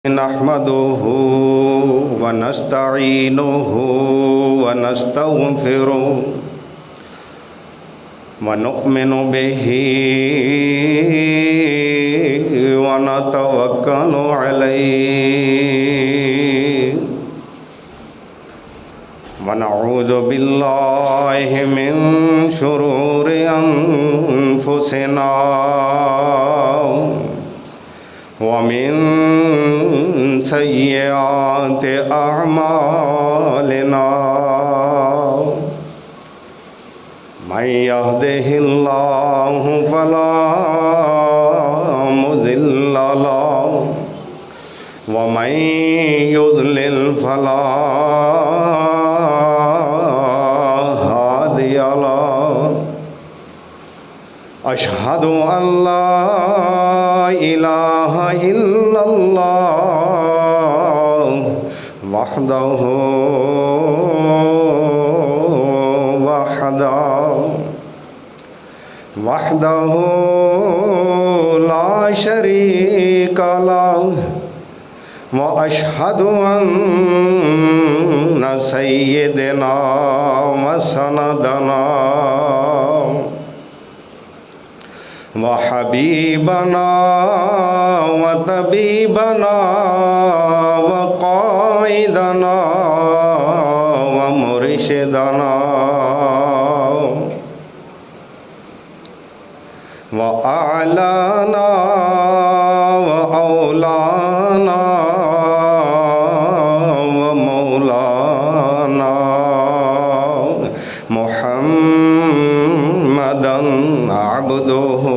नहमदुहु व नस्तईनुहु व नस्तगफिरुहु व नु'मिनु बिही व नतवक्कलु अलैहि व नऊज़ु बिल्लाहि मिन शुरूरि अनफुसिना व मिन सय्यिआति अअमालिना मन यहदिहिल्लाहु फला मुज़िल्ल लहु व मन युज़लिल फला हादिय लहु अशहदु अल्ला इलाहा इल्लल्लाह वहदहु ला शरीका लहु व अशहदु अन्ना सय्यदना व सनदना व हबीबना व तबीबना व क़ाइदना व मुर्शिदना व आलाना व औलाना व मौलाना मुहम्मदन अब्दुहु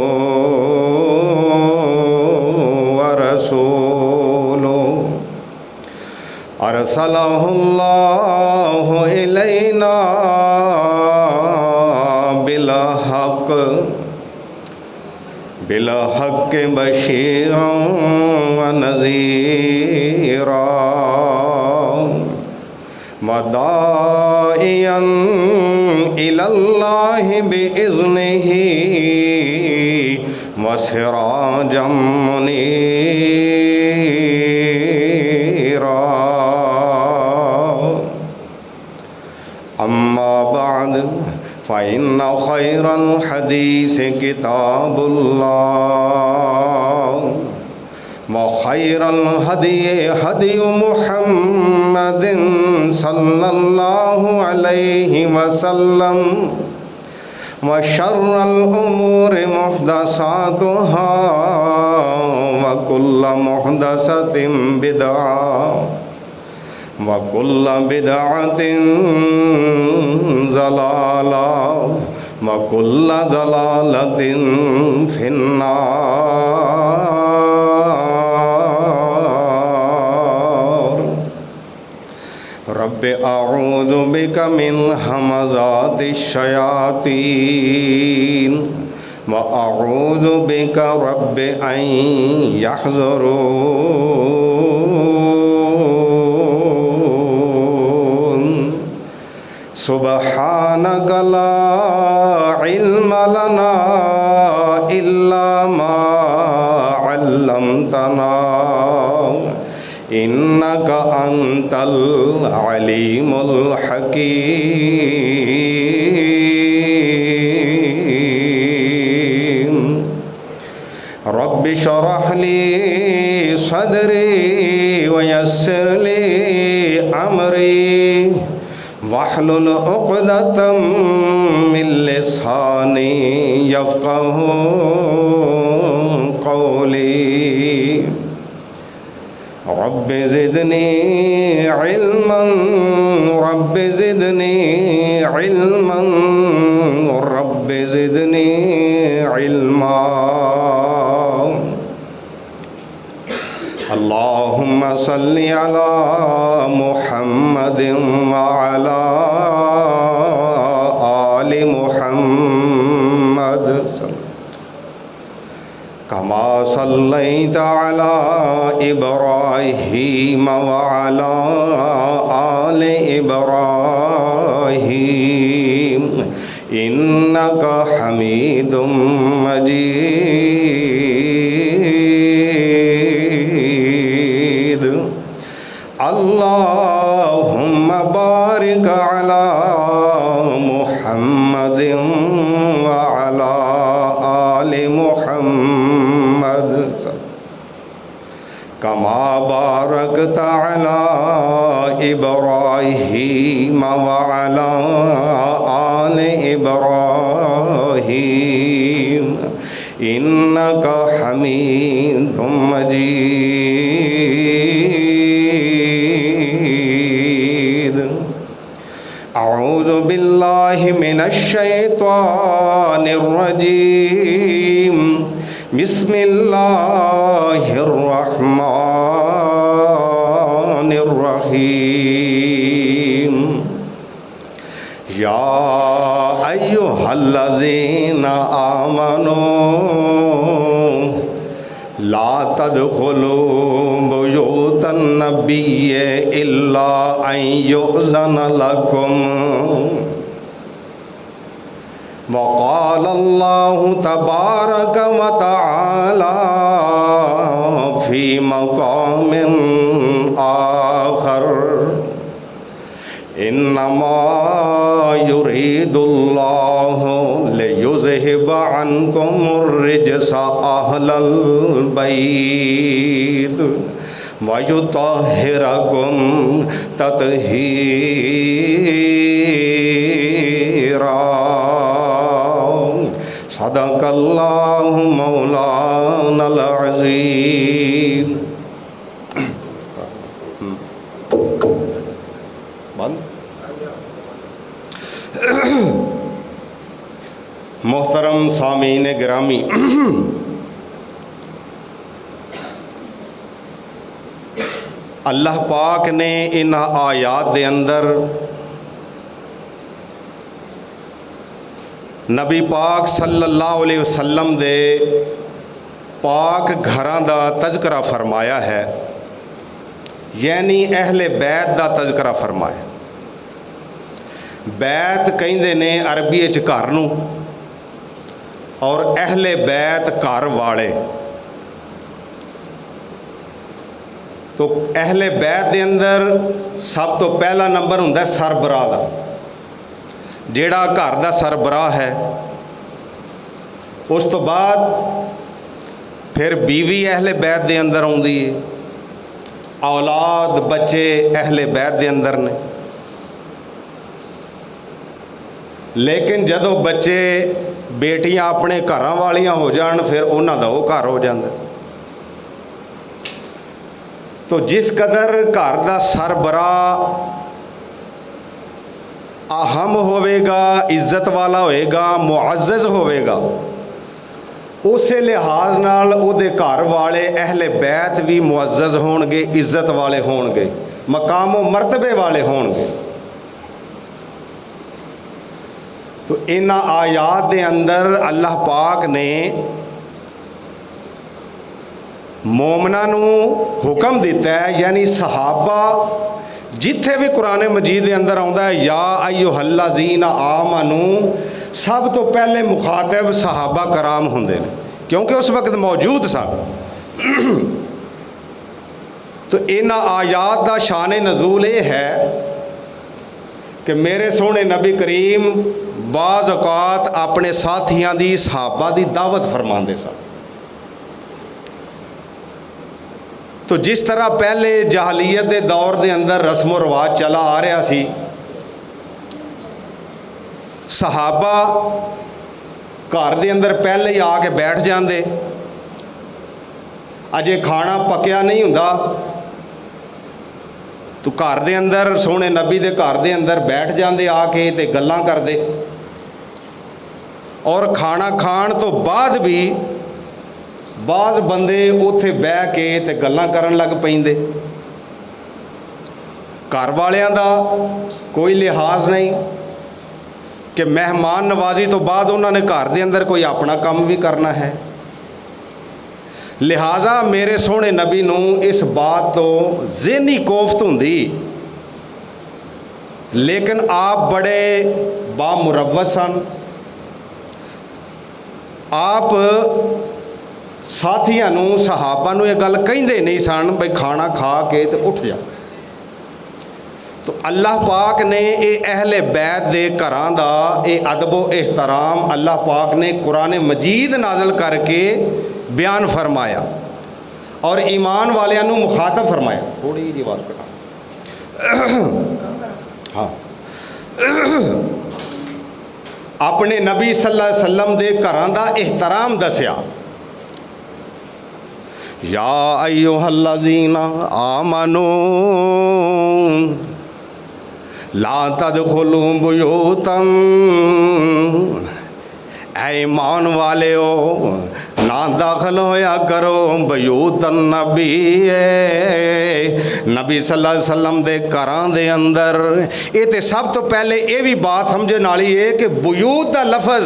व रसूलुहु अरसलहुल्लाहु इलैना बिलहक़ बशीरन व नज़ीरा व दाइयन इलल्लाहि बिइज़्निही व सिराजम मुनीरा अम्मा बाद फ़इन्न ख़ैरल हदीस किताबुल्लाह व ख़ैरल हदी हदी मुहम्मदिन सल्लल्लाहु अलैहि वसल्लम व शर्रल उमूरि मुहदसातुहा व कुल्लु मुहदसतिन बिदअह व कुल्लु बिदअतिन ज़लाला व कुल्लु ज़लालतिन फिन्नार रब्बि अऊज़ु बिका मिन हमज़ातिश शयातीन व अऊज़ु बिका रब्बि अन यहज़ुरून सुब्हानक ला इल्म लना इल्ला मा अल्लमतना इन्नक अंतल अलीमुल हकीम रब्बि शरह ली सदरी व यस्सिर ली अमरी वहलुल उक़दतम मिन लिसानी यफ़क़हू क़ौली रब्बि ज़िदनी इल्मन रब्बि ज़िदनी इल्मन रब्बि ज़िदनी इल्मा अल्लाहुम्मा सल्लि अला मुहम्मदिन व अला आलि मुहम्मद कमा सल्लैता अला इब्राहीम व अला आलि इब्राहीम इन्नका हमीदुम मजीद। अल्लाहुम्मा बारिक अला मुहम्मदिन व अला आलि मुहम्मद कमा बारकता अला इब्राहीम व अला आलि इब्राहीम इन्नका हमीदुम मजीद। अऊज़ु बिल्लाहि मिनश शैतानिर रजीम। बिस्मिल्लाहिर रहमानिर रहीम। या अय्युहल्लज़ीना आमनू ला तदखुलू बुयूतन नबिय्य इल्ला अन युअज़न लकुम वक़ाल अल्लाहु तबारक व तआला फ़ी मक़ामिन आख़र इन्नमा युरीदुल्लाहु लियुज़हिब अन्कुमुर रिज्स अहलल बैत व युतहिरकुम तत्हीरा। सदक़ल्लाहु मौलानल अज़ीम। मोहतरम सामीन गिरामी, अल्लाह पाक ने इन आयात दे अंदर नबी पाक सल्लल्लाहु अलैहि वसल्लम दे पाक घरां दा तज़करा फरमाया है, यानी अहले बैत दा तज़करा फरमाया। बैत कहिंदे ने अरबी च घर नूं और अहले बैत घर वाले। तो अहले बैत के अंदर सब तो पहला नंबर हुंदा सरबराह दा, जेड़ा घर दा सरबराह है। उस तो बाद फिर बीवी अहले बैत के अंदर आउंदी है, औलाद बच्चे अहले बैत के अंदर ने। लेकिन जदों बच्चे बेटियां अपने घरां वालियां हो जान फिर उन्हां दा वो घर हो जाता। तो जिस कदर घर दा सरबराह अहम होवेगा, इज्जत वाला होएगा, मुअज़्ज़ज़ होवेगा, उसे लिहाज नाल उहदे घर वाले अहले बैत भी मुअज़्ज़ज़ होणगे, इज्जत वाले होणगे, मकाम व मर्तबे वाले होणगे। तो इन आयात के अंदर अल्लाह पाक ने मोमना नूं हुक्म दिता है, यानी सहाबा जिथे भी कुरान मजीद के अंदर आउंदा है या अय्युहल्लज़ीना आमनू, सब तो पहले मुखातब सहाबा कराम हुंदे ने, क्योंकि उस वक्त मौजूद सन। तो इन आयात का शान नज़ूल ये है कि मेरे सोहने नबी करीम बाज़ औकात अपने साथियों की सहाबा की दावत फरमाते सन। तो जिस तरह पहले जहालियत के दौर के अंदर रस्मो रिवाज चला आ रहा सी, सहाबा घर के अंदर पहले ही आके बैठ जाते, अजे खाना पकिया नहीं हुंदा तो घर के अंदर सोहने नबी के घर के अंदर बैठ जाते आके ते गल्लां करते, और खाना खाण तो बाद भी बाज़ बंदे उत्थे बह के ते गल्लां करन लग पैंदे। घर वालियां दा कोई लिहाज नहीं कि मेहमान नवाजी तो बाद उन्होंने घर के अंदर कोई अपना काम भी करना है। लिहाजा मेरे सोहने नबी नूं इस बात तो ज़हनी कोफ्त हुंदी, लेकिन आप बड़े बामुरव्वत सन। आप साथियों नूं, सहाबा नूं ये गल कहिंदे नहीं सन भाई खाना खा के ते उठ जा, तो अल्लाह पाक ने ये अहले बैत दे घरां दा ये अदबो एहतराम अल्लाह पाक ने कुरान मजीद नाज़िल करके बयान फरमाया और ईमान वालियां नूं मुखातब फरमाया। थोड़ी जी आवाज़ घटा। हाँ, अपने नबी सल्लल्लाहु अलैहि वसल्लम दे घरां दा एहतराम दस्या। या अय्युहल्लज़ीना आमनू ला तदखुलू बुयूतन, ऐ ईमान वाले हो ना दाखिल होया करो बयूतन नबी नबी सल्लल्लाहु अलैहि वसल्लम दे घरां दे अंदर। ये तो सब तो पहले ये भी बात समझने वाली है कि बुयूत का लफज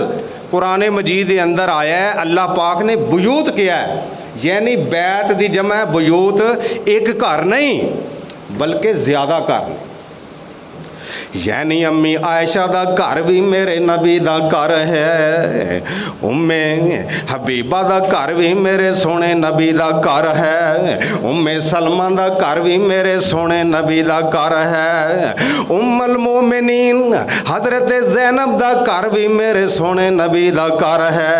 कुरान मजीद के अंदर आया है। अल्लाह पाक ने बुयूत किया है, यानी बैत दी जमा है बुयूत, एक घर नहीं बल्कि ज़्यादा घर ने। यानी अम्मी आयशा दा घर भी मेरे नबी दा घर है, उम्मे हबीबा दा घर भी मेरे सोने नबी दा घर है, उम्मे सलमा दा घर भी मेरे सोने नबी दा घर है, उम्मुल मोमिनीन हजरत ज़ैनब दा घर भी मेरे सोने नबी दा घर है,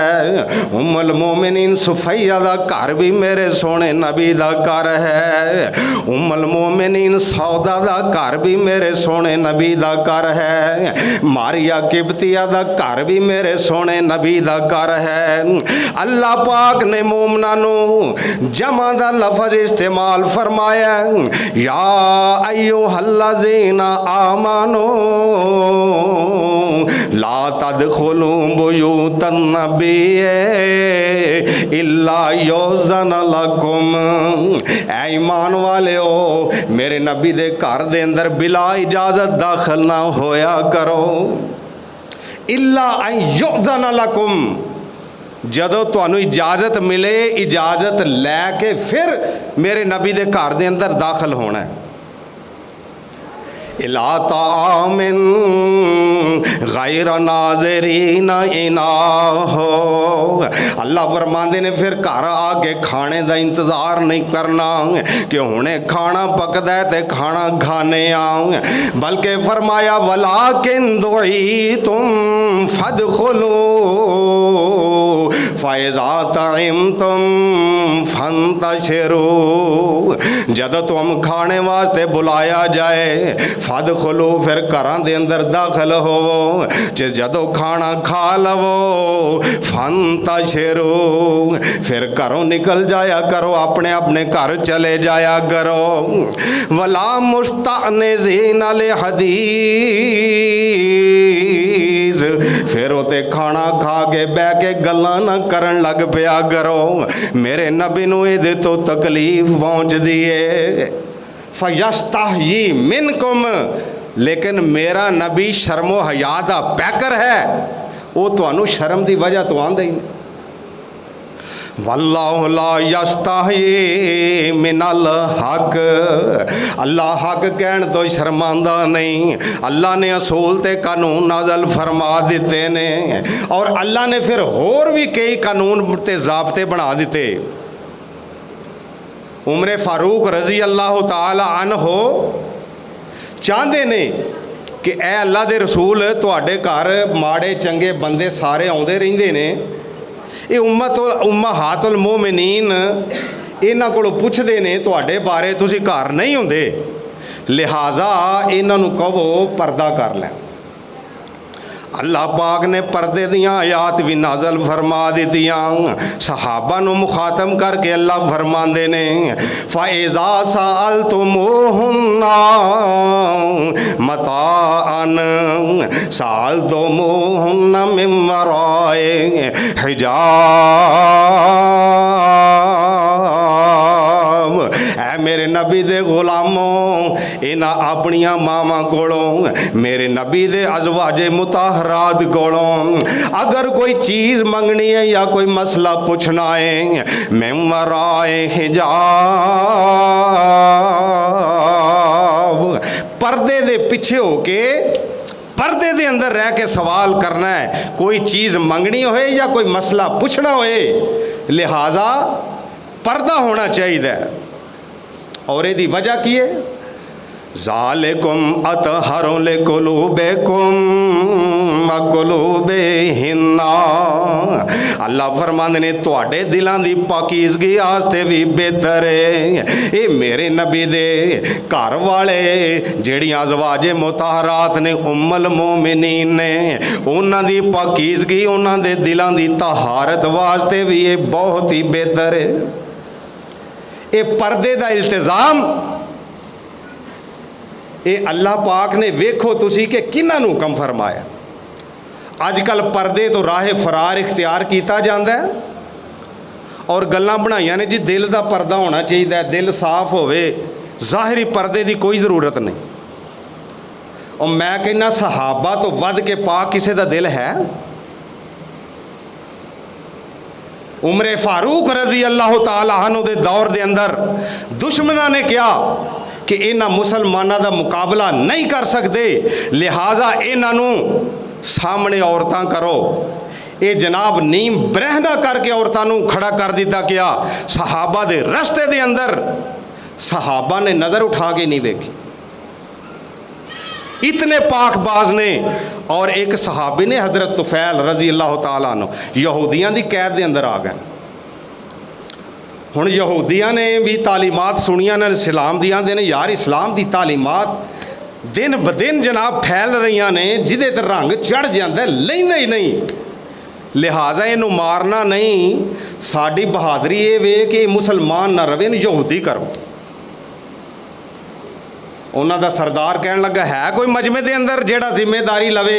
उम्मुल मोमिनीन सुफैया दा घर भी मेरे सोने नबी दा घर है, उम्मुल मोमिनीन सौदा दा घर भी मेरे सोने नबी दा घर है, मारिया किबतिया दा घर भी मेरे सोने नबी दा घर है। अल्लाह पाक ने मोमना नू जमा दा लफज इस्तेमाल फरमाया, या अय्युहल्लज़ीना आमनू ला तदखुलू बुयूतन नबी इल्ला युज़न लकुम, ऐ ईमान वाले हो मेरे नबी दे घर दे अंदर बिला इजाजत दाखिल ना होया करो। इल्ला युज़न लकुम, जदों तुहानू इजाजत मिले इजाजत लैके फिर मेरे नबी दे घर दे अंदर दाखिल होना है। इला तामिन गैर नाज़रीन इनाहो, अल्लाह फरमांदे ने फिर घर आके खाने का इंतज़ार नहीं करना कि हुणे खाना पकदा है ते खाना खाने आऊँ, बल्कि फरमाया वलाकिन दुईतुम फदखुलू फ़इज़ा तइमतुम फंतशिरू, जब तुम खाने वास्ते बुलाया जाए फदखुलू फिर घरां दे अंदर दाखिल होवो, जदों खाना खा लवो फंतशिरू फिर घरों निकल जाया करो, अपने अपने घर चले जाया करो। वला मुस्तअनिज़ीन लिहदीस, फिर उते खाना खा के बह के गल्लां ना करन लग पिया करो, मेरे नबी नूं इहदे तो तकलीफ पहुंचदी है। फयस्ताही मिनकुम, लेकिन मेरा नबी शर्मो हया दा पैकर है, वो तुहानू शर्म की वजह तो आंदा ही। वल्लाहु ला यस्ताही मिनल हक, अल्लाह हक कहण तो शर्मांदा नहीं। अल्लाह ने असूल ते कानून नाज़िल फरमा दिते ने और अल्लाह ने फिर होर भी कई कानून ते ज़ाब्ते बना दिते। उमर फारूक रजी अल्लाह ताला अन्हो चाहते ने कि ए अल्लाह दे रसूल तुहाडे घर माड़े चंगे बंदे सारे आउंदे रहिंदे ने, ये उम्महातुल मोमिनीन इन्हां कोलों पुछदे ने तुहाडे बारे, तुसीं घर नहीं हुंदे, लिहाजा इन्हां नूं कहो पर्दा कर लैण। अल्लाह पाक ने पर्दे दियां आयात भी नाज़िल फरमा दित्तियां। सहाबा नूं मुखातम करके अल्लाह फरमांदे ने फ़इज़ा सअलतुमूहुन्ना मताअन सअलतुमूहुन्ना मिन वराए हिजाब, ऐ मेरे नबी दे गुलामों इन्हां अपनियां मावां कोलों मेरे नबी दे अज़वाजे मुताहरात कोलों अगर कोई चीज़ मंगनी है या कोई मसला पूछना है, मिन वराए हिजाब, पर्दे दे पीछे होके पर्दे दे अंदर रह के सवाल करना है। कोई चीज़ मंगनी होए या कोई मसला पूछना होए, लिहाजा पर्दा होना चाहिए। और यदी वजह की है, ज़ालिकुम अतहरु लिकुलूबिकुम व कुलूबिहिन्ना। अल्लाह फरमांदे ने तुहाडे दिलां दी पाकीज़गी आस्ते भी बेहतर है। ये मेरे नबी दे घर वाले जेड़ियां अज़वाजे मुताहरात ने उम्मुल मोमिनीन ने उन्हां दी पाकीज़गी उन्हां दे दिलां दी तहारत वास्ते भी ये बहुत ही बेहतर है। ये पर्दे दा इल्तिज़ाम ये अल्लाह पाक ने वेखो तुसी कि किन्हां नूं हुकम फरमाया। अजकल पर्दे तो राह फरार इख्तियार किया जाता है और गल्लां बनाइयां ने जी दिल का पर्दा होना चाहिए, दिल साफ होवे, ज़ाहरी पर्दे की कोई ज़रूरत नहीं। और मैं कहना सहाबा तो वध के पाक किसी का दिल है। उमरे फारूक रजी अल्लाह तआला अन्हु दे दौर दे अंदर दुश्मनां ने कहा कि इन्हां मुसलमानां दा मुकाबला नहीं कर सकते, लिहाजा इन्हां नूं सामने औरतां करो। ये जनाब नीम ब्रहना करके औरतां नूं खड़ा कर दिता गया। सहाबा दे रस्ते दे अंदर सहाबा ने नज़र उठा के नहीं वेखी, इतने पाकबाज ने। और एक सहाबी ने हज़रत तुफैल रजी अल्लाह तआला अन्हु यहूदियां दी कैद दे अंदर आ गए। हुण यहूदियां ने भी तालीमात सुनिया ने इस्लाम दी, आंदे ने यार इस्लाम दी तालीमात दिन ब दिन जनाब फैल रही ने, जिदे ते रंग चढ़ जाता लेंदे ही नहीं, लिहाजा इनू मारना नहीं। साड़ी बहादरी ये वे कि मुसलमान ना रवे, यहूदी करो। उन्हां दा सरदार कहन लगा है कोई मजमे दे अंदर जेड़ा जिम्मेदारी लवे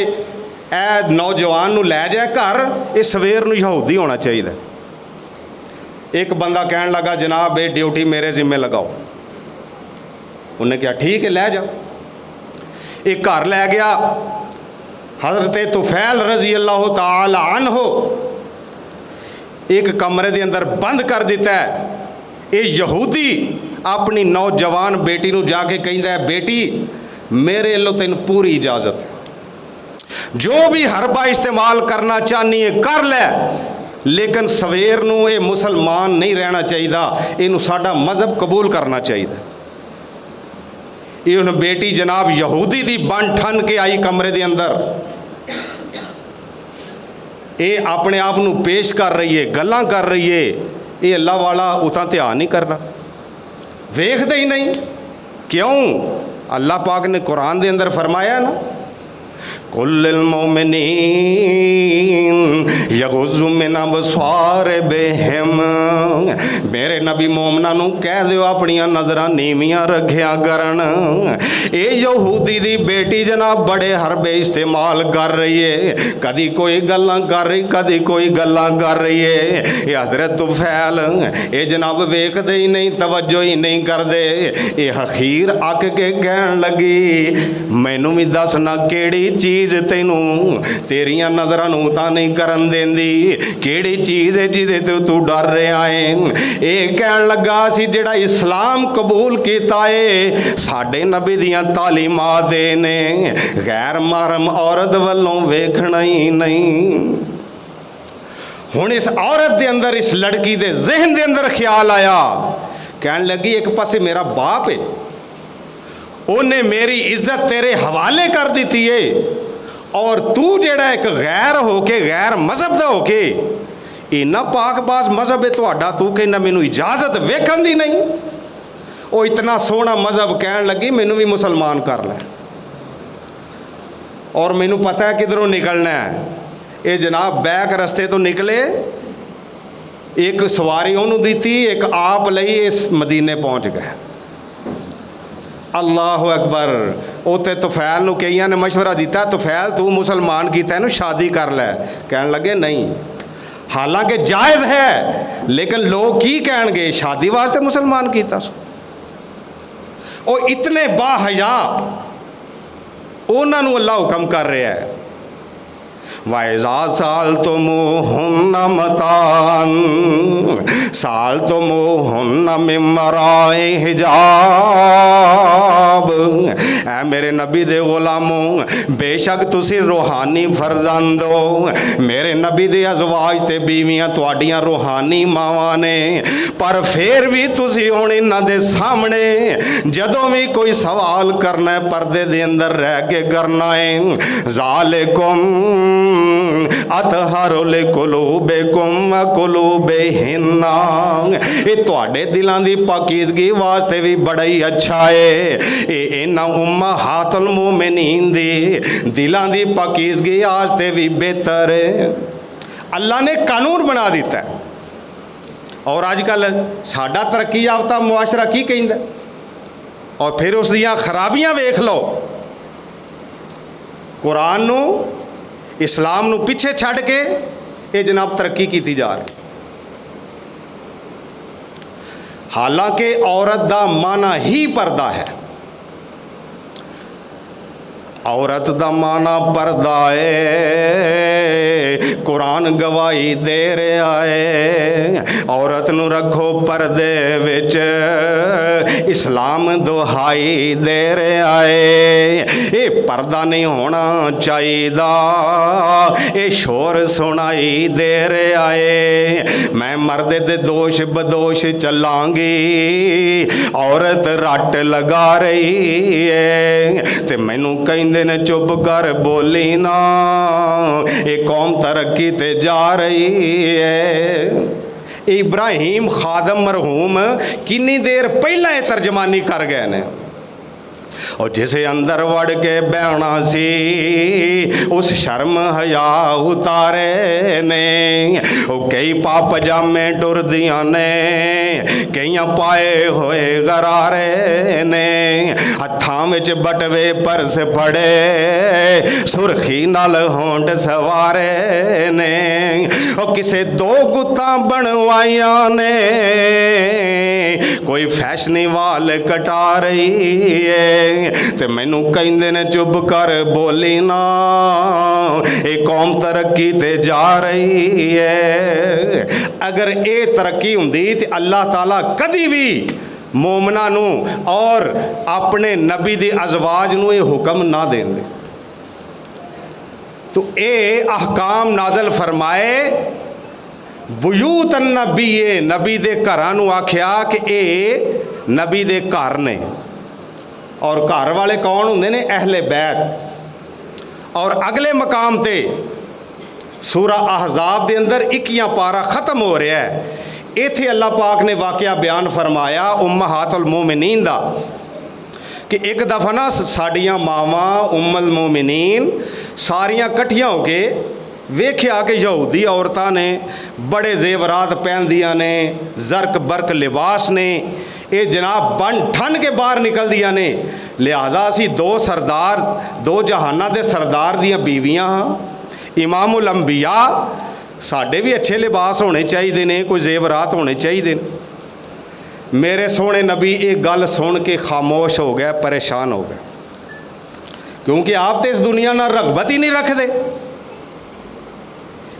ए नौजवान नू लै जाए घर, ये सवेर नू यहूदी होना चाहिए। एक बंदा कहन लगा जनाब ये ड्यूटी मेरे जिम्मे लगाओ। उन्हें कहा ठीक है लै जाओ। एक घर लै गया। हज़रत तुफैल रजी अल्लाह तआला अन्हु एक कमरे के अंदर बंद कर दिता है। ये यहूदी अपनी नौजवान बेटी नू जाके कहता है बेटी मेरे लो तेन पूरी इजाज़त है, जो भी हरबा इस्तेमाल करना चाहनी है कर ले, लेकिन सवेर नू ये मुसलमान नहीं रहना चाहिए, इनू साडा मजहब कबूल करना चाहिए। ये उन बेटी जनाब यहूदी दी बन ठन के आई कमरे दे अंदर। ये अपने आप नू पेश कर रही है, गल्लां कर रही है। ये अल्लाह वाला उतना ध्यान नहीं करना, वेखते ही नहीं। क्यों? अल्लाह पाक ने कुरान दे अंदर फरमाया ना कुल्लिल मोमिनीन यगुज़्ज़ू मिन अबसारिहिम। मेरे नबी मोमना नू कह दो अपनियां नज़रां नीवियां रखिया करन। ये यहूदी दी बेटी जनाब बड़े हरबे इस्तेमाल कर रही है, कदी कोई गल्लां कर रही, कदी कोई गल्लां कर रही है। ये हज़रत तुफैल ये जनाब वेखदे ही नहीं, तवज्जो ही नहीं करदे। ये अखीर अक के कहन लगी मैनू भी दसना केड़ी चीज़ तेनू तेरिया नज़रां नू तां नहीं करन देंदी, केड़ी चीज़ है जिदे ते तू डर रहा है। ये कहन लगा सी जेड़ा इस्लाम कबूल किया है साडे नबी दियां तालीमात ने गैर महरम औरत वालों वेखना ही नहीं। हुण इस औरत दे अंदर, इस लड़की दे जहन दे अंदर ख्याल आया, कहन लगी एक पासे मेरा बाप है, उन्हें मेरी इज्जत तेरे हवाले कर दी है, और तू जेड़ा एक गैर होके गैर मजहब दा होके इन्ना पाकबाज मजहब है तुहाडा, तू कहना मैनू इजाजत वेखन दी नहीं। वो इतना सोहना मजहब कहन लगी मैनू भी मुसलमान कर लै, और मैनू पता है किधरों निकलना है। ये जनाब बैक रस्ते तो निकले, एक सवारी उन्होंने दी, एक आप लई, इस मदीने पहुँच गए। अल्लाह अकबर। उत्थे तुफैल नू कईयां ने मशवरा दिता तुफैल तू मुसलमान कीता इहनू शादी कर लै। कहन लगे नहीं, हालांकि जायज़ है लेकिन लोग की कहणगे शादी वास्ते मुसलमान कीता सो। वो इतने बाहया उन्होंने अल्लाह हुक्म कर रहा है वाइज़ा साल तो मुहुन्ना मतान साल तो मुहुन्ना मिम्मराए हिजाब। ऐ मेरे नबी दे गुलामो बेशक तुसी रूहानी फरजंद हो, मेरे नबी दे अज़वाज ते बीवियां तुहाडियां रूहानी मावां ने, पर फिर भी तुसी हुण इन्हां दे सामने जदों भी कोई सवाल करना है पर्दे दे अंदर रह के करना है। ज़ालिकुम अतहरु लिकुलूबिकुम व कुलूबिहिन्ना, ये तुहाडे दिलां दी पाकीज़गी वास्ते भी बड़ा ही अच्छा है। ये इन्हां उम्महातुल मोमिनीन दी दिलां दी पाकीज़गी वास्ते भी बेहतर है। अल्लाह ने कानून बना दिता है। और अजकल साडा तरक्की याफ्ता मुआशरा की कहंदा, और फिर उस दियां खराबियां वेख लो। कुरान नू इस्लाम नू पिछे छड़ के ये जनाब तरक्की की जा रही। हालांकि औरत दा माना ही पर्दा है, औरत दा माना पर्दा है। कुरान गवाही दे रहा है औरत नू रखो पर्दे विच, इस्लाम दुहाई दे रहा है। ये पर्दा नहीं होना चाहिए, ये शोर सुनाई दे रहा है। मैं मर्द दे दोष बदोश चलांगी, औरत रट लगा रही है ते मैनू कहंदे ने चुप कर बोली ना, ये कौम तरक्की ते जा रही है। इब्राहिम खादम मरहूम किन्नी देर पहला ये तर्जमानी कर गए ने, और जिसे अंदर वड़ के बहना सी उस शर्म हया उतारे ने। कई पा पजामे टुरदियां ने, कईयां पाए होए गरारे ने, हत्थां विच बटवे परस फड़े सुरखी नाल होंठ सवारे ने। और किसे दो गुत्तां बनवाइयां ने, कोई फैशनी वाल कटा रही है ते मैनू कहंदे ने चुप कर बोली ना, ये कौम तरक्की ते जा रही है। अगर ये तरक्की हुंदी ते अल्लाह ताला कदी भी मोमना नू और अपने नबी दे अज़वाज नू ये हुक्म ना देंदे। तो ये अहकाम नाज़ल फरमाए बुयूत नबी, नबी दे घरां नू आख्या कि ये नबी दे घर ने। और घर वाले कौन होंदे ने? अहले बैत। और अगले मकाम ते सूरा अहज़ाब दे अंदर 21वां पारा ख़त्म हो रहा है। इत्थे अल्लाह पाक ने वाक़या बयान फरमाया उम्महातुल मोमिनीन दा कि एक दफ़ा ना साड़ियाँ मावां उम्मुल मोमिनीन सारियां कट्ठियां हो के वेख्या कि यहूदी औरतां ने बड़े जेवरात पहनदियां ने, जरक बरक लिबास ने, ये जनाब बन ठन के बाहर निकल दिया ने। लिहाजा असी दो सरदार, दो जहाना दे सरदार दियां बीवियां हाँ, इमामुल अंबिया, साढ़े भी अच्छे लिबास होने चाहिए ने, कोई जेवरात होने चाहिए। मेरे सोहने नबी एक गल सुन के खामोश हो गया, परेशान हो गया, क्योंकि आप तो इस दुनिया नाल रगबत ही नहीं रखते।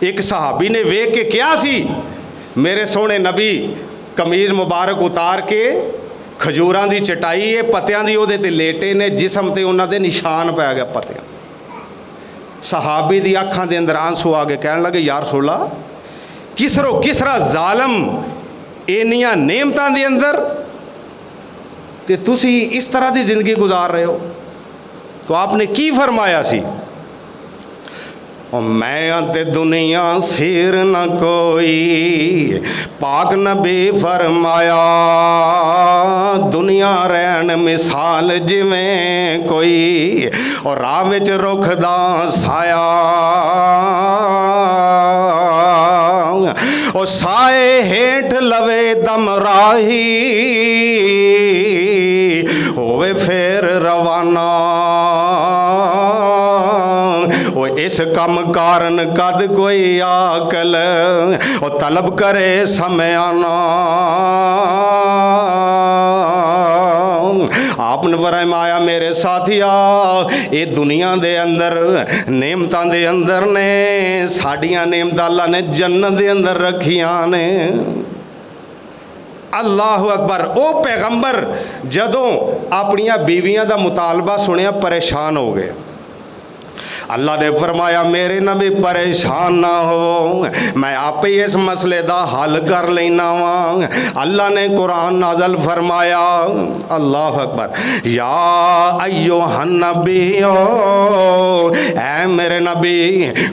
एक सहाबी ने वेख के क्या सी, मेरे सोहने नबी कमीज़ मुबारक उतार के खजूरां दी चटाई है पत्तियां दी उहदे ते लेटे ने, जिसम ते उन्हां दे निशान पै गया पत्तियां। सहाबी दी अखां दे अंदर आंसू आ गए, कहन लगे या रसूला किसरा जालम इन्नियां नेमतां दे अंदर ते तुसी इस तरह की जिंदगी गुजार रहे हो। तो आपने की फरमाया सी? मैं ते दुनिया सिर न कोई, पाक नबी फरमाया दुनिया रहन मिसाल जिवें कोई, और राह विच रुख दा साया, और साए हेठ लवे दम राही, होवे फिर रवाना। वो इस कम कारण कद कोई आकल, और तलब करे समय आना। आपने फरमाया मेरे साथिया, ये दुनिया दे अंदर नेमतां दे अंदर ने, साड़ियां नेमतां अल्लाह ने जन्नत दे अंदर रखियां ने। अल्लाह अकबर। वो पैगंबर जदों अपनिया बीवियां का मुतालबा सुनिया परेशान हो गए। अल्लाह ने फरमाया मेरे नबी परेशान ना हो, मैं आप ही इस मसले का हल कर लेना वा। अल्लाह ने कुरान नाज़ल फरमाया, अल्लाह अकबर, या अय्युहन नबियो, ऐ मेरे नबी,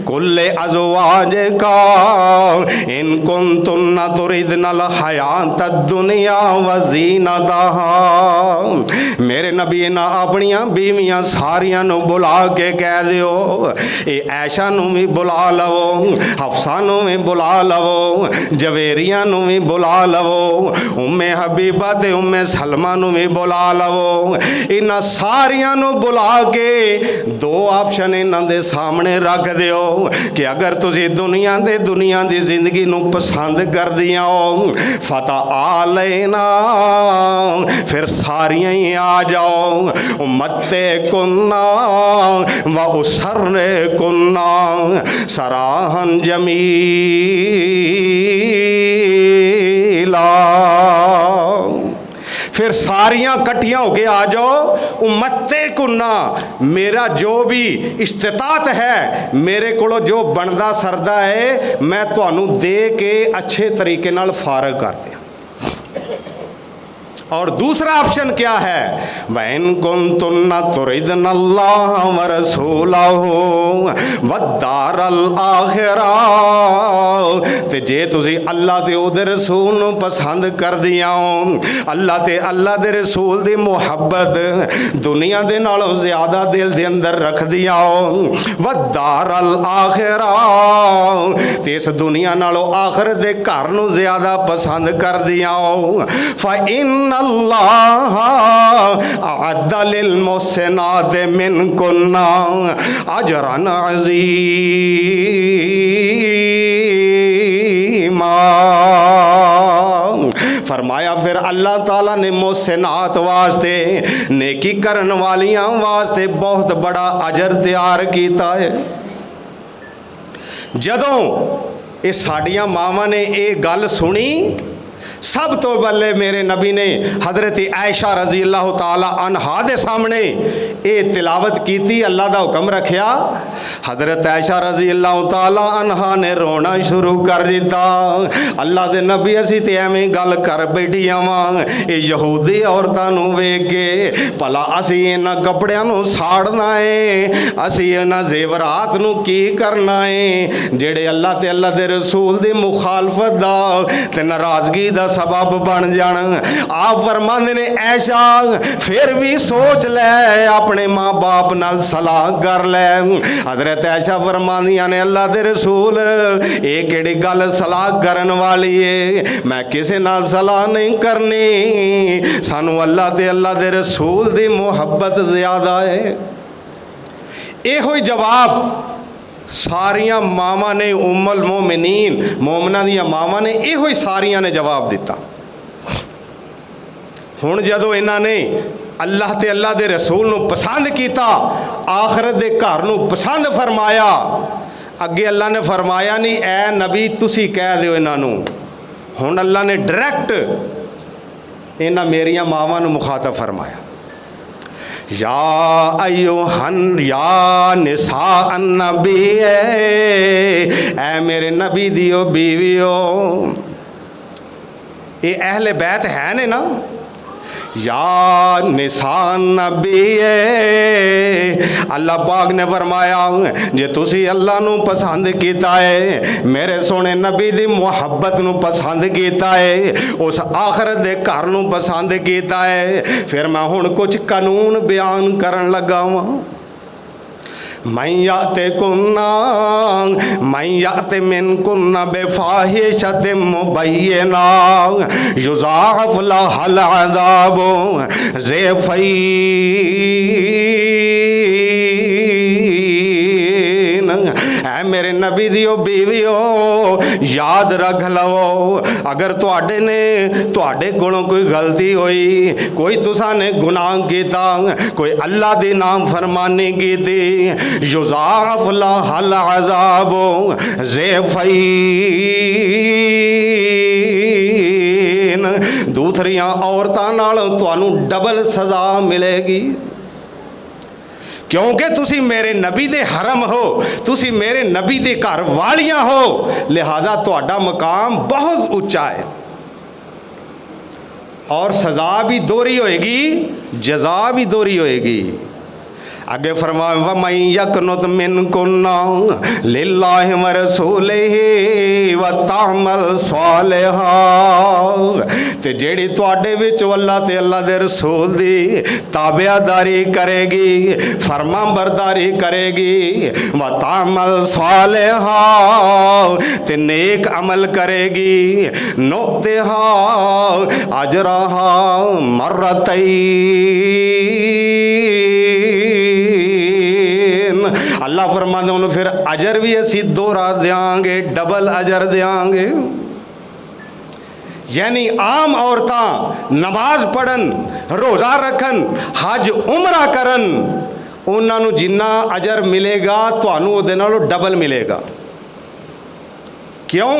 कुल्ले अज़वाज का इन कुंतुन्ना तुरिदनल हयात दुनिया व ज़ीनतहा। मेरे नबी ना अपनियां बीवियां सारियां नूं बुला के कह दिओ, ऐशा नूं भी बुला लवो, हफ्सा नूं भी बुला लवो, जवेरिया नूं भी बुला लवो, उम्मे हबीबा ते उम्मे सलमा नूं भी बुला लवो। इन्हां सारियां नूं बुला के दो ऑप्शन इन्हां दे सामने रख दिओ कि अगर तुसी दुनिया दी जिंदगी नूं पसंद कर दियां हो फता आ लेना, फिर सारियां ही आ जाओ। मत्ते कुन्ना व उसरने कुन्ना सराहन जमीला। फिर सारियां कट्ठियां होके आ जाओ। उम्मते कुन्ना, मेरा जो भी इस्तितात है, मेरे को जो बनदा सरदा है, मैं तुहानू दे के अच्छे तरीके नाल फारग कर दिया। और दूसरा ऑप्शन क्या है, वैन कुंतुन्ना तुरिदनल्लाह व रसूलहू वद्दारल आखिरा, ते जे तुसी अल्लाह ते ओदे रसूल नूं पसंद कर दिया हो, अल्लाह ते अल्लाह दे रसूल दी मुहब्बत दुनिया दे नालों ज़्यादा दिल दे अंदर रख दिया हो, वद्दारल आखिरा, ते इस दुनिया नालों आखिरत दे घर नूं ज़्यादा पसंद कर दिया हो, फ़इन्न अल्लाह अअद्दा लिल मुहसिनात मिनकुन्ना अजरन अज़ीमा। फरमाया फिर अल्लाह ताला ने मुहसिनात वास्ते, नेकी करन वालियां वास्ते बहुत बड़ा अजर तैयार किया है। जदों ये साड़ियां मावां ने ये गल सुनी, सब तो पहले मेरे नबी ने हज़रत आयशा रजी अल्लाह ताला अन्हा दे सामने ये तिलावत की, अल्लाह का हुक्म रखिया। हज़रत आयशा रजी अल्लाह ताला अन्हा ने रोना शुरू कर दिता। अल्लाह दे नबी असी ते एवें गल कर बैठिया वां, ये यहूदी औरतां नूं वेख के भला असी इन्हां कपड़ियां नूं साड़ना है, असी इन्हां जेवरात नूं की करना है जेड़े अल्लाह ते अल्लाह दे रसूल दी मुखालफत दा ते नाराज़गी दा सबब बन जान। आप फरमांदे ने ऐशा फिर भी सोच ले, अपने माँ बाप नाल सलाह कर ले। हज़रत ऐशा फरमांदियां ने अल्लाह दे रसूल ये केड़ी गल सलाह करन वाली है, मैं किसे नाल सलाह नहीं करनी, सानू अल्लाह ते अल्लाह दे रसूल दी मुहब्बत ज़्यादा है। एहो ही जवाब सारियां मावां ने, उम्मुल मोमिनीन मोमना दियां मावां ने इहो ही सारियां ने जवाब दिता। हुण जदों इन्हां ने अल्लाह ते अल्लाह दे रसूल नूं पसंद किया, आखिरत दे घर नूं पसंद फरमाया, अगे अल्लाह ने फरमाया नहीं ऐ नबी तुसी कह दिओ इन्हां नूं। हुण अल्लाह ने डायरैक्ट इन्हां मेरियां मावां नूं मुखातब फरमाया, या अय्युहन या निसा अन्नबी, ऐ मेरे नबी दियो बीवियो। ये अहले बैत है ने ना, या निसान नबी, अल्लाह पाक ने फरमाया जे तुसी अल्लाह नू पसंद किया है, मेरे सोने नबी दी मुहब्बत नू पसंद किया है, उस आखिरत दे घर नू पसंद किया है, फिर मैं हुण कुछ कानून बयान करन लगा वां। मैयाते मिन कुन्ना बेफाहिशतिन मुबय्यिना युज़ाअफ़ लहल अज़ाबु ज़िफ़ैन। ऐ मेरे नबी दियो बीवियो याद रख लवो, अगर तुहाडे कोलों कोई गलती हुई, कोई तुसा ने गुनाह किया, कोई अल्लाह दी नाम फरमानी की थी, युज़ाअफ़ लहल अज़ाबु ज़िफ़ैन, दूसरियां औरतां नाल तुहानूं डबल सज़ा मिलेगी, क्योंकि तुसी मेरे नबी दे हरम हो, तुसी मेरे नबी दे घर वालियां हो, लिहाजा तुहाडा मकाम बहुत उच्चा है और सज़ा भी दोहरी होएगी, जज़ा भी दोहरी होएगी। आगे फरमाया वमन यकनुत मिनकुन्ना लिल्लाहि व रसूलिही व तामल सालिहा, ते जेड़ी तुहाडे विच अल्लाह ते अल्लाह दे रसूल दी ताबियादारी करेगी, फरमा बरदारी करेगी, व तामल सालिहा, ते नेक अमल करेगी, नुतिहा अजरहा मर्रतैन, अल्लाह फरमाते उन्होंने फिर अजर भी असी दोहरा देंगे, डबल अजर देंगे। यानी आम औरतां नमाज पढ़न, रोज़ा रखन, हज उमरा करन, उन्होंने जिन्ना अजर मिलेगा तुहानू उहदे नालों डबल मिलेगा। क्यों?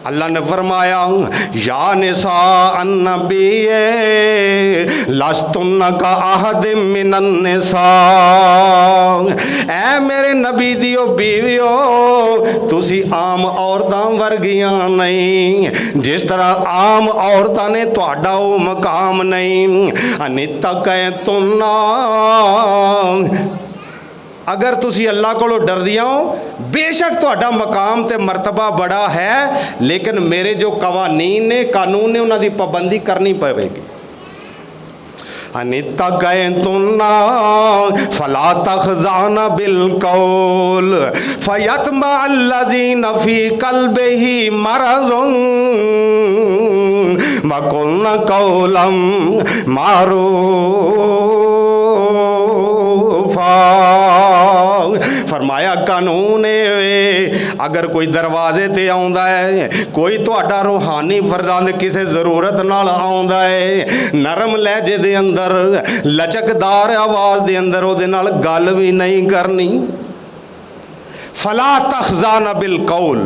अल्लाह ने फरमाया या निसा अन्नबी लस्तुन्ना का अहद मिनन निसा, ऐ मेरे नबी दियो बीवियो तुसी आम औरतां वर्गियां नहीं, जिस तरह आम औरतां ने तुहाडा वो मकाम नहीं। अनिता कह तुन्ना, अगर तुसी अल्लाह कोलों डरदियां हो, बेशक तुहाडा मकाम ते मरतबा बड़ा है, लेकिन मेरे जो कवानीन ने, कानून ने, उन्हां दी पाबंदी करनी पवेगी। अनिता गए तुन्ना फला तखजाना बिल कौल फयतमा अल्लज़ीना फी कल्बिही मरज़ुन वकुल्ना कौलम मारूफा। फरमाया कानून है, अगर कोई दरवाजे ते आउंदा है, कोई तुहाडा रूहानी फरजंद किसी ज़रूरत नाल आउंदा है, नरम लहजे दे अंदर, लचकदार आवाज़ दे अंदर उहदे नाल गल भी नहीं करनी। फला तखजाना बिल कौल,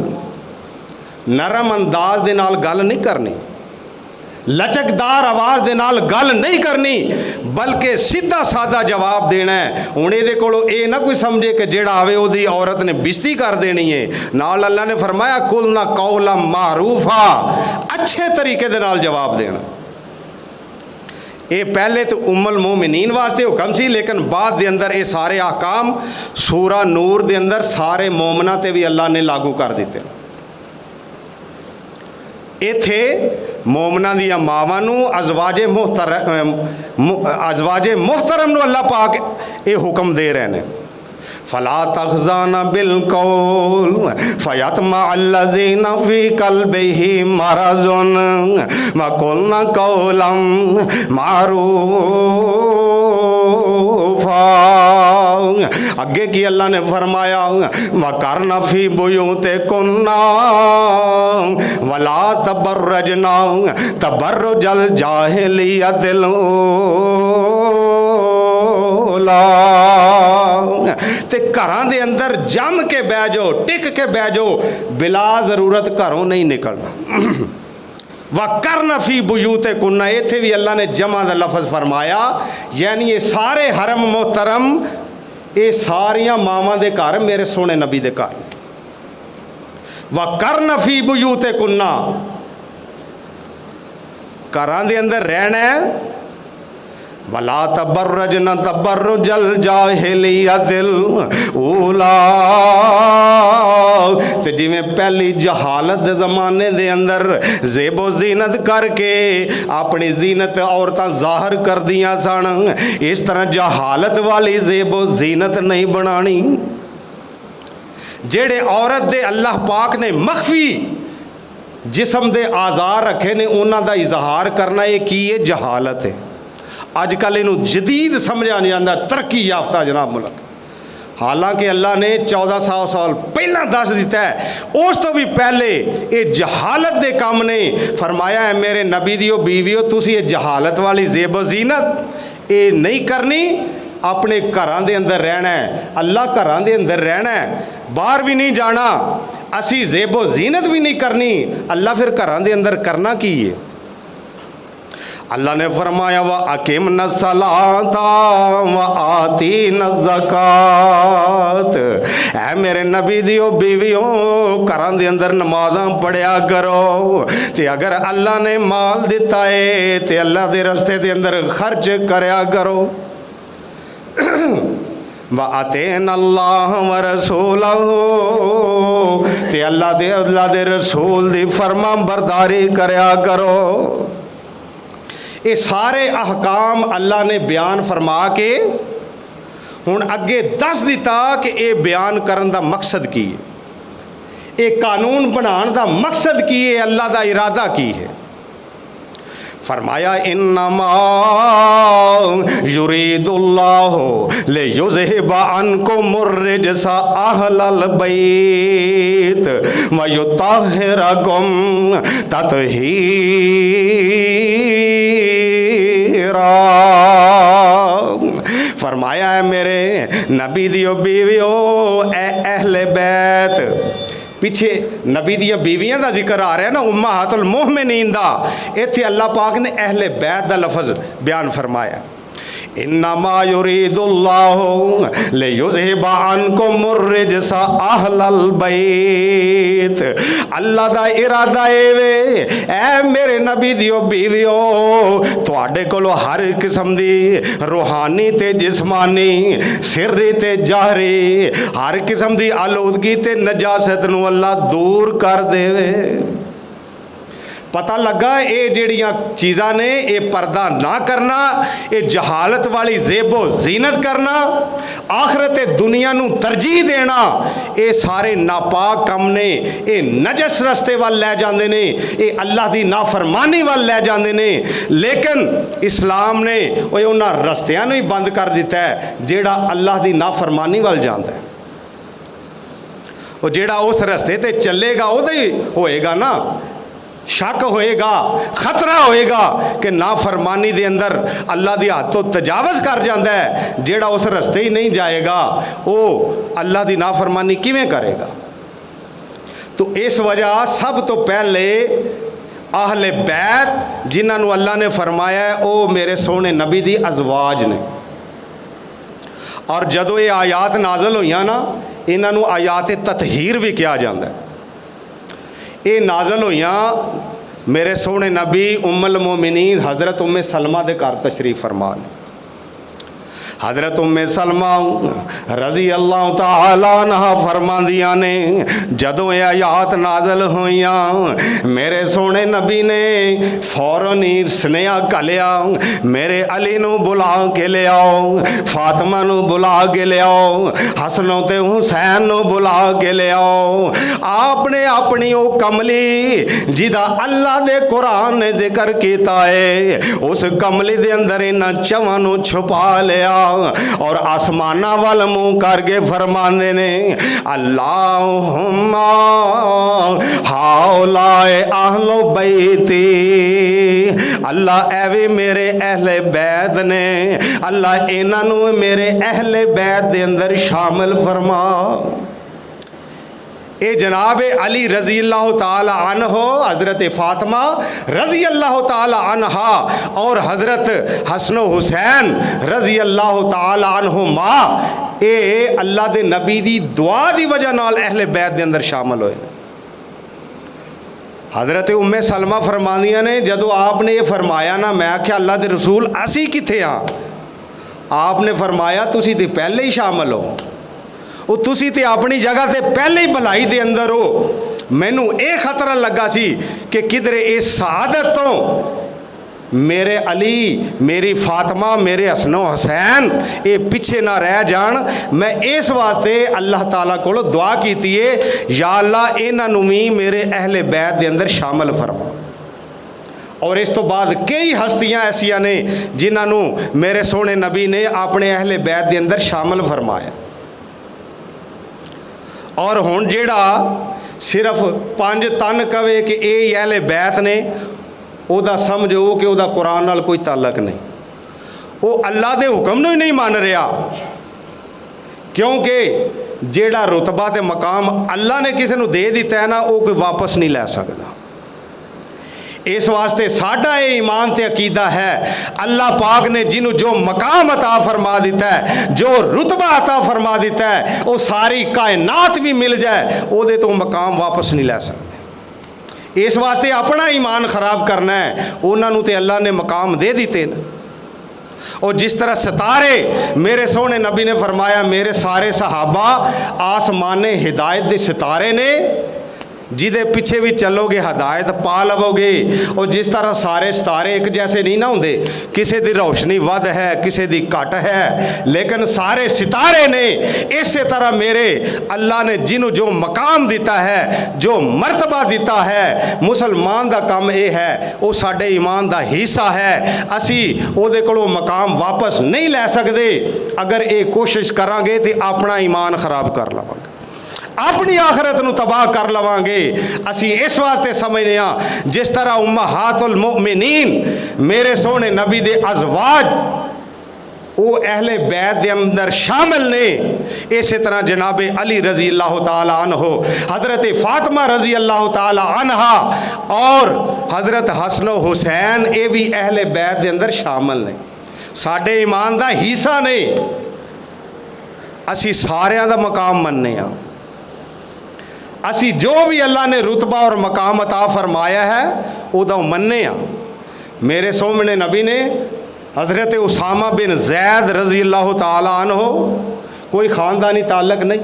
नरम अंदाज दे नाल गल नहीं करनी, लचकदार आवाज़ दे नाल गल नहीं करनी, बल्कि सीधा सादा जवाब देना है। हुण इहदे कोलों ये ना कोई समझे कि जेड़ा आवे उहदी औरत ने बिस्ती कर देनी है। नाल अल्लाह ने फरमाया कुल ना कौला मारूफा, अच्छे तरीके दे नाल जवाब देना। ये पहले तो उम्मुल मोमिनीन वास्ते हुक्म सी, लेकिन बाद दे अंदर ये सारे अहकाम सूरा नूर दे अंदर सारे मोमना ते भी अल्लाह ने लागू कर दिते। इत्थे मोमना दिया मावां नूं अज़वाजे मुहतरम नूं अल्लाह पाक ये हुक्म दे रहे हैं, फला तखजाना बिल कौल फयतमा अल्लज़ीना फी कल्बिही मरज़ुन वकुल्ना कौलम मारूफा। आगे की अल्लाह ने फरमाया वकरना फी बुयूतिकुन्ना वला तबर्रजना तबर्रुजल जाहिलियतिल ऊला, ते घरां दे अंदर जम के बह जाओ, टिक के बह जाओ, बिला ज़रूरत घरों नहीं निकलना। वकरना फी बुयूतिकुन्ना, इत्थे भी अल्लाह ने जमा दा लफ्ज़ फरमाया, यानी ये सारे हरम मोहतरम, ये सारियां मावां दे घर मेरे सोने नबी दे घर। वकरना फी बुयूतिकुन्ना, घरां दे अंदर रहना है, वला तबर्रजना तबर्रुजल जाहिलियतिल ऊला, ते जिवें पहली जहालत दे ज़माने दे अंदर ज़ेबो जीनत करके अपनी जीनत औरतां ज़ाहिर कर दियां सन, इस तरह जहालत वाली ज़ेबो जीनत नहीं बनानी। जेड़े औरत दे अल्लाह पाक ने मख्फी जिस्म दे आज़ार रखे ने, उन्हां दा इजहार करना ये की है? जहालत है। अजकल इनू जदीद समझा नहीं जाता, तरक्की याफ्ता जनाब मुल्क। हालांकि अल्लाह ने 1400 साल पहला दस दिता है, उस तो भी पहले ये जहालत दे काम ने फरमाया है मेरे नबी दियो बीवियो तुसी ये जहालत वाली ज़ेबो ज़ीनत ये नहीं करनी, अपने घरां दे अंदर रहना है। अल्लाह घरां दे अंदर रहना है, बाहर भी नहीं जाना, असी ज़ेबो ज़ीनत भी नहीं करनी। अल्लाह फिर घरां दे अंदर करना की है? अल्लाह ने फरमाया व अकीम न सलाता व आती न ज़कात। ऐ मेरे नबी दियो बीवियों, घरां दे अंदर नमाज़ां पढ़िया करो। ते अगर अल्लाह ने माल दिता है ते अल्लाह दे रस्ते दे अंदर खर्च करया करो। व अतीन अल्लाह व रसूलहू, ते अल्लाह दे रसूल दी फरमा बरदारी करया करो। ये सारे अहकाम अल्लाह ने बयान फरमा के हुण अगे दस दिता कि ये बयान करन दा मकसद की है, ये कानून बनाने का मकसद की है, अल्लाह का इरादा की है। फरमाया इन्नमा युरीदुल्लाहु लियुज़हिबा अन्कुमुर रिजसा अहलल बैत व युत्तहिरकुम तत्हीरा। फरमाया है मेरे नबी दियो बीवियो, ए अहले बैत। पिछे नबी दिया बीवियां का जिक्र आ रहा है ना, उम्महातुल मोमिनीन दा, इत्थे अल्लाह पाक ने अहले बैत का लफज बयान फरमाया। इन्नमा युरीदुल्लाहु लियुज़हिबा अन्कुमुर रिजसा अहलल बैत। अल्लाह दा इरादा वे, ऐ मेरे नबी दियो बीवियो, तुहाडे कोलों हर किस्म दी रूहानी ते जिस्मानी, सिर्री ते जाहरी, हर किस्म दी आलूदगी ते नजासत नूं अल्लाह दूर कर देवे। पता लगा ये जड़ियाँ चीज़ां ने, ये पर्दा ना करना, ये जहालत वाली जेबो जीनत करना, आखरत दुनिया नूं तरजीह देना, ये सारे नापाक कम ने, ये नजस रस्ते वाल लै जाते ने, ये अल्लाह की नाफरमानी वाल लै जाते ने। लेकिन इस्लाम ने उन्होंने रस्तियां नूं ही बंद कर दिता है जेड़ा अल्लाह की नाफरमानी वाल जाता है। वो जेड़ा उस रस्ते ते चलेगा उहदा ही होएगा ना, शक होएगा, खतरा होएगा कि नाफरमानी दे अंदर अल्लाह दी हद तो तजावज़ कर जाता है। जेड़ा उस रस्ते ही नहीं जाएगा वो अल्लाह दी नाफरमानी किवें करेगा। तो इस वजह सब तो पहले अहले बैत जिन्होंने अल्लाह ने फरमाया है वो मेरे सोहने नबी दी अज़वाज ने। और जदों ये आयात नाज़िल होईयां ना, इन्हों आयात ततहीर भी कहा जाता है। ये नाज़िल होईयां मेरे सोहने नबी उम्मुल मोमिनीन हज़रत उम्मे सलमा दे घर तशरीफ फरमान। हज़रत उम्मे सलमा रज़ी अल्लाह तआला अन्हा फरमांदियां ने, जदों ये आयात नाज़िल होईयां मेरे सोहने नबी ने फौरन ही स्नेहा घलिया, मेरे अली नूं बुला के लियाओ, फातिमा नूं बुला के लियाओ, हसन ते हुसैन नूं बुला के लियाओ। आपने अपनी वो कमली जिदा अल्लाह दे कुरान ने जिक्र किया है, उस कमली दे अंदर इन्हां चवां नूं छुपा लिया और आसमाना वाल मुँह करके फरमाते ने, अल्लाहुम्मा हाउलाए अहलो बैती, अल्लाह एवे मेरे अहले बैत ने, अल्लाह इन्हों मेरे अहले बैत दे अंदर शामिल फरमा। ये जनाब अली रज़ी अल्लाह ताला अन्हो, हज़रत फ़ातिमा रज़ी अल्लाह ताला अन्हा और हज़रत हसन हुसैन रज़ी अल्लाह ताला अन्हुमा, ये अल्लाह दे नबी दी दुआ दी वजह नाल अहले बैत दे अंदर शामिल होए। हज़रत उम्मे सलमा फरमांदियां ने, जदों आपने ये फरमाया ना, मैं आख्या अल्लाह दे रसूल असी किथे हाँ? आपने फरमाया तुसी ते पहले ही शामिल हो, वो तुसी ते अपनी जगह ते पहले ही भलाई दे अंदर हो। मैनू ये खतरा लगा सी कि किधरे इस शहादत तो मेरे अली, मेरी फातिमा, मेरे हसन हुसैन ये पीछे ना रह जान। मैं इस वास्ते अल्लाह ताला कोलों दुआ कीती है, या अल्लाह इन्हां भी मेरे अहले बैत दे अंदर शामिल फरमा। और इस तो बाद कई हस्तियां ऐसियां ने जिन्होंने मेरे सोहने नबी ने अपने अहले बैत दे अंदर शामिल फरमाया। और हुण जेड़ा सिर्फ 5 तन कवे कि ये अहले बैत ने, उहदा समझो कि उहदा कुरान नाल कोई ताल्लुक नहीं, वो अल्लाह दे हुक्म नूं ही नहीं मान रहा। क्योंकि जेड़ा रुतबा ते मकाम अल्लाह ने किसी नूं दे दिता है ना, वो कोई वापस नहीं लै सकदा। इस वास्ते साडा ये ईमान ते अकीदा है, अल्लाह पाक ने जिन्हों जो मकाम अता फरमा दिता है, जो रुतबा अता फरमा दिता है, वो सारी कायनात भी मिल जाए वो तो मकाम वापस नहीं लै सकते। इस वास्ते अपना ईमान खराब करना है, उन्होंने तो अल्लाह ने मकाम दे दिते न। और जिस तरह सितारे, मेरे सोहने नबी ने फरमाया मेरे सारे सहाबा आसमाने हिदायत के सितारे ने, जिदे पीछे भी चलोगे हिदायत पा लवोगे। और जिस तरह सारे सितारे एक जैसे नहीं ना होंगे, किसी की रोशनी वध है, किसी की घट है, लेकिन सारे सितारे ने इस तरह मेरे अल्लाह ने जिन्हों जो मकाम दिता है, जो मर्तबा दिता है, मुसलमान का काम यह है वो साडे ईमान का हिस्सा है। असी उहदे कोलों मकाम वापस नहीं लै सकते। अगर ये कोशिश करांगे तो अपना ईमान खराब कर लवांगे, अपनी आखरत नूं तबाह कर लवांगे। असी इस वास्ते समझने हाँ, जिस तरह उम्महातुल मुमिनीन मेरे सोहने नबी दे अज़वाज वो अहले बैत के अंदर शामिल ने, इस तरह जनाब अली रजी अल्लाह ताला अन्हो, हज़रत फातिमा रजी अल्लाह ताला अन्हा और हज़रत हसन हुसैन, ये भी अहले बैत के अंदर शामिल ने, साडे ईमान का हिस्सा ने। असी सारियां दा मकाम मनने हाँ। असी जो भी अल्लाह ने रुतबा और मकाम अता फरमाया है उदा मनने हाँ। मेरे सोहने नबी ने हज़रत उसामा बिन ज़ैद रज़ी अल्लाह ताला अन्हो, कोई ख़ानदानी ताल्लुक नहीं,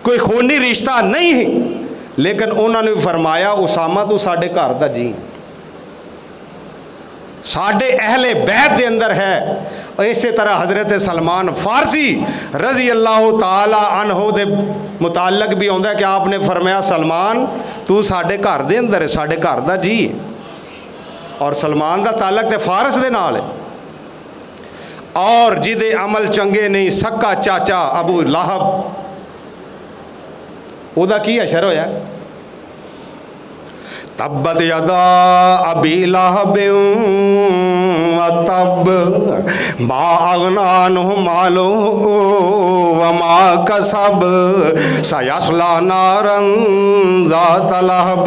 कोई खूनी रिश्ता नहीं है, लेकिन उन्होंने भी फरमाया उसामा तू साडे घर दा जी, साडे अहले बैत के अंदर है। इस तरह हज़रत सलमान फारसी रज़ी अल्लाह ताला अन्हो दे मुताल्लक भी आउंदा कि आपने फरमाया सलमान तू साडे घर दे अंदर है, साडे घर दा जी। और सलमान का ताल्लक तो फारस दे नाल है। और जिदे अमल चंगे नहीं, सक्का चाचा अबू लाहब, उहदा की अशर होया, तब्बत यदा अबी लहबिन तब मा अगना अन्हु मालुहु व मा कसब सयस्ला नारन ज़ात लहब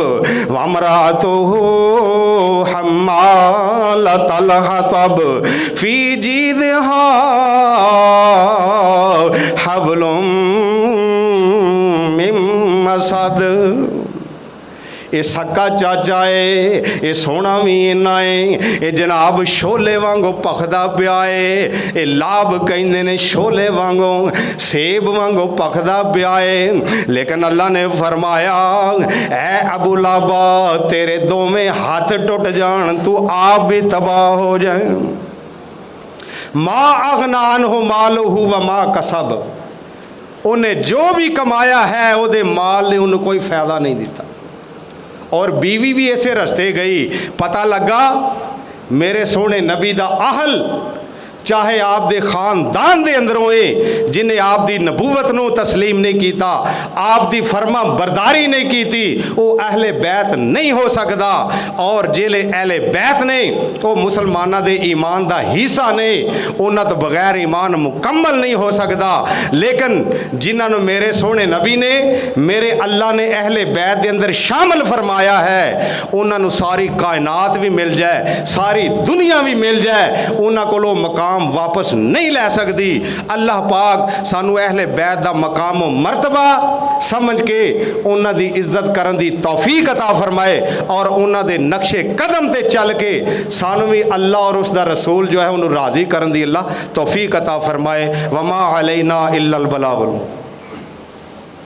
व इम्राअतुहु हम्मालतल हतब फी जीदिहा हब्लुम मिन मसद। ये सक्का चाचा है, ये सोना भी इन्ना है, ये जनाब शोले वांगो भखदा पिया है, ये लाभ कहते ने शोले वांगो, सेब वांगो भखदा पिया है। लेकिन अल्लाह ने फरमाया ऐ अबू लाबा तेरे दोवें हाथ टुट जान, तू आप भी तबाह हो जाए। माँ अगना अन्हु मालुहु व मा कसब, उन्हें जो भी कमाया है उहदे माल ने उन्हें कोई फायदा नहीं दिता। और बीवी भी ऐसे रस्ते गई, पता लगा मेरे सोहने नबी दा अहल चाहे आप दे खानदान दे अंदरों है जिन्हें आप दी नबूवत नूं तस्लीम नहीं कीता, आप दी फरमा बरदारी नहीं की थी, वो अहले बैत नहीं हो सकता। और जेले अहले बैत ने वो मुसलमाना दे ईमान दा हिस्सा ने, उन्हां तो बगैर ईमान मुकम्मल नहीं हो सकता। लेकिन जिन्होंने मेरे सोहने नबी ने, मेरे अल्लाह ने अहले बैत के अंदर शामिल फरमाया है, उन्होंने सारी कायनात भी मिल जाए, सारी दुनिया भी मिल जाए, उन्होंने को मकाम वापस नहीं लै सकती। अल्लाह पाक सानू अहले बैत दा मकाम मरतबा समझ के उन्हां दी इज्जत करन दी तौफीक अता फरमाए और उन्हां दे नक्शे कदम ते चल के सानू भी अल्लाह और उसका रसूल जो है उन्होंने राजी करन दी अल्लाह तौफीक अता फरमाए। वमा अलैना इल्लल बलागुल।